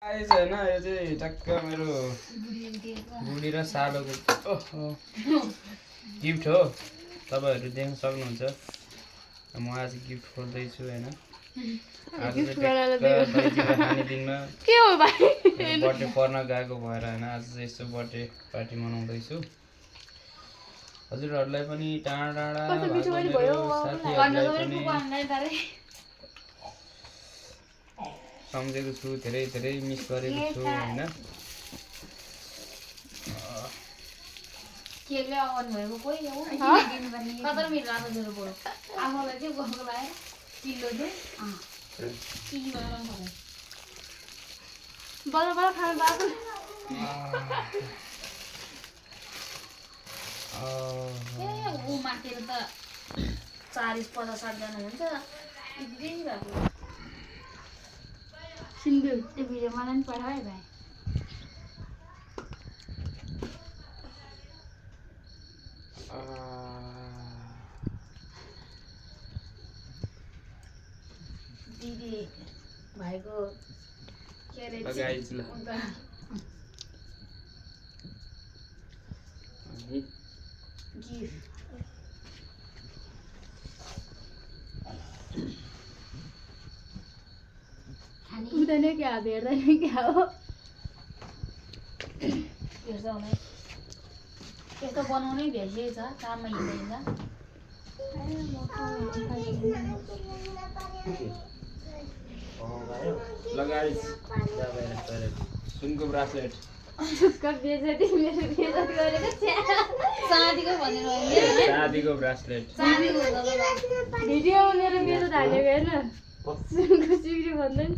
आइज हैन यो चाहिँ टक्क मेरो बुढी र सालोको गिफ्ट हो तपाईहरु देख्न सक्नुहुन्छ म आज गिफ्ट खोल्दैछु हैन गिफ्ट बनाएर दिनमा के हो भाइ बर्थडे पर्न गएको भएर हैन आज चाहिँ यस्तो बर्थडे पार्टी मनाउँदैछु हजुरहरुलाई पनि टाढा टाढा साथीहरुलाई पनि सम्झेको छु धेरै धेरै मिस गरेको छु हैन केले आउनु भएको कोही हो दिनु पर्ने कतर मिल रातो जरो बोल आफूलाई चाहिँ गएको लाएर किलो चाहिँ किलो बनाउनु बल्ल बल्ल खानु बाबु ए उ माथि त 40-50 जना हुन्छ यति भएको सिंगल त्यो भिडियो मलाई पनि पठाऊ है भाइ दिदी भाइको के अरे गाइस ल गिफ्ट उदैन क्या भेट्दैन क्या हो यस्तो बनाउनै भेट्दै छ काममा हिँड्दैन ल गाइस सुनको ब्रासलेट उसको बेइज्जती मेरो बेइज्जत गरेको छ्या साथीको भनेर शादीको ब्रासलेट साथीको भिडियो मेरो बेइज्जत हालेको हैन सुनको सिक्री भन्दैन